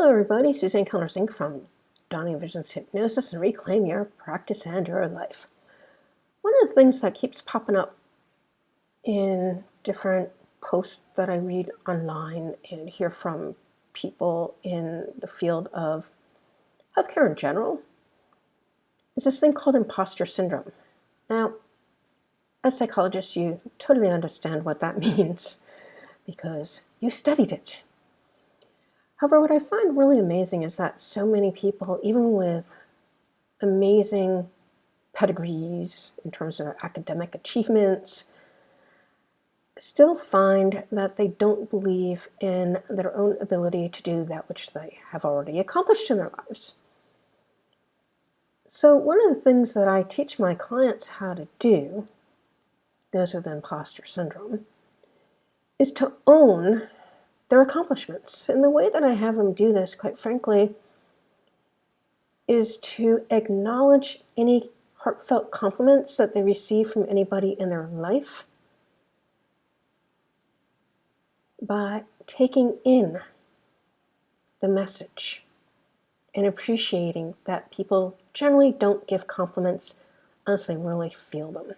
Hello everybody, Suzanne Connors Inc. from Dawning Visions Hypnosis and Reclaim Your Practice and Your Life. One of the things that keeps popping up in different posts that I read online and hear from people in the field of healthcare in general is this thing called imposter syndrome. Now, as psychologists, you totally understand what that means because you studied it. However, what I find really amazing is that so many people, even with amazing pedigrees in terms of academic achievements, still find that they don't believe in their own ability to do that which they have already accomplished in their lives. So one of the things that I teach my clients how to do, those with imposter syndrome, is to own their accomplishments. And the way that I have them do this, quite frankly, is to acknowledge any heartfelt compliments that they receive from anybody in their life by taking in the message and appreciating that people generally don't give compliments unless they really feel them.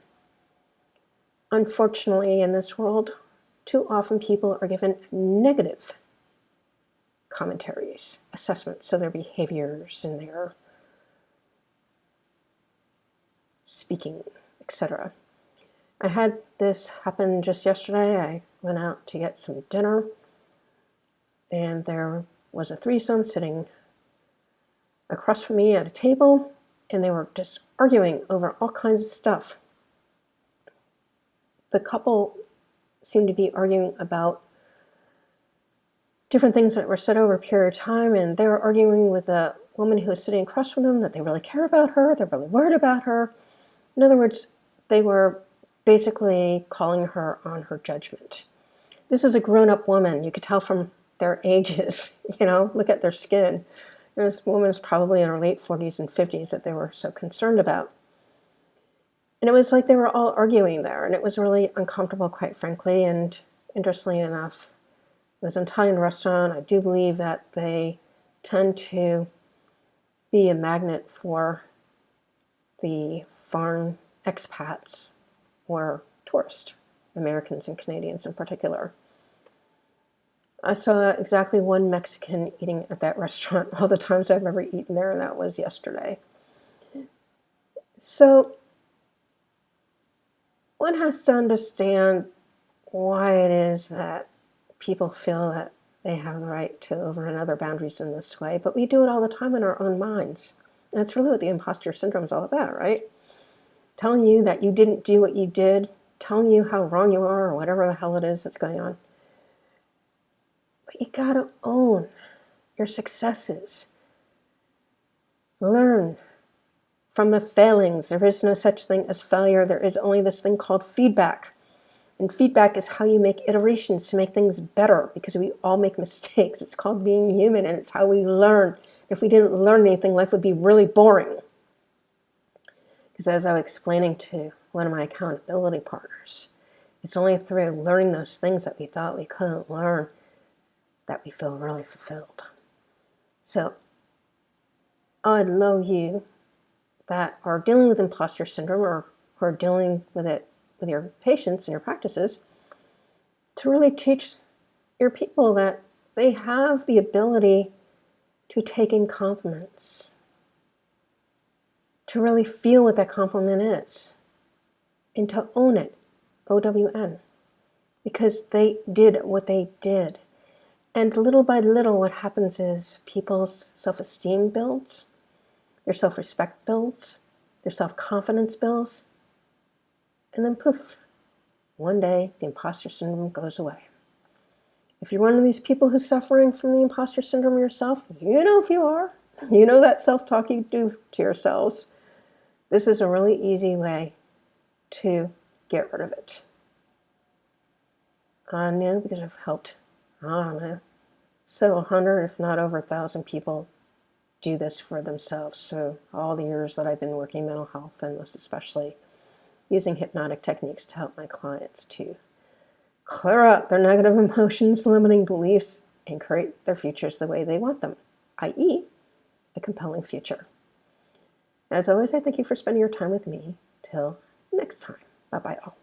Unfortunately, in this world, too often people are given negative commentaries, assessments of their behaviors and their speaking, etc. I had this happen just yesterday. I went out to get some dinner and there was a threesome sitting across from me at a table and they were just arguing over all kinds of stuff. The couple seemed to be arguing about different things that were said over a period of time, and they were arguing with the woman who was sitting across from them that they really care about her, they're really worried about her. In other words, they were basically calling her on her judgment. This is a grown-up woman. You could tell from their ages, look at their skin. This woman is probably in her late 40s and 50s that they were so concerned about. And it was like they were all arguing there, and it was really uncomfortable, quite frankly. And interestingly enough, it was an Italian restaurant. I do believe that they tend to be a magnet for the foreign expats or tourists, Americans and Canadians in particular. I saw exactly one Mexican eating at that restaurant all the times I've ever eaten there, and that was yesterday. So one has to understand why it is that people feel that they have the right to overrun other boundaries in this way, but we do it all the time in our own minds. And that's really what the imposter syndrome is all about, right? Telling you that you didn't do what you did, telling you how wrong you are, or whatever the hell it is that's going on. But you gotta own your successes. Learn from the failings. There is no such thing as failure. There is only this thing called feedback. And feedback is how you make iterations to make things better, because we all make mistakes. It's called being human, and it's how we learn. If we didn't learn anything, life would be really boring. Because as I was explaining to one of my accountability partners, it's only through learning those things that we thought we couldn't learn that we feel really fulfilled. So I'd love you that are dealing with imposter syndrome or who are dealing with it with your patients and your practices to really teach your people that they have the ability to take in compliments, to really feel what that compliment is, and to own it, O-W-N, because they did what they did. And little by little, what happens is people's self-esteem builds, their self-respect builds, their self-confidence builds, and then poof, one day the imposter syndrome goes away. If you're one of these people who's suffering from the imposter syndrome yourself, you know if you are, you know that self-talk you do to yourselves, this is a really easy way to get rid of it. I know because I've helped, I don't know, so 100, if not over 1,000 people do this for themselves. So all the years that I've been working mental health, and most especially using hypnotic techniques to help my clients to clear up their negative emotions, limiting beliefs, and create their futures the way they want them. i.e., a compelling future. As always, I thank you for spending your time with me. Till next time. Bye-bye all.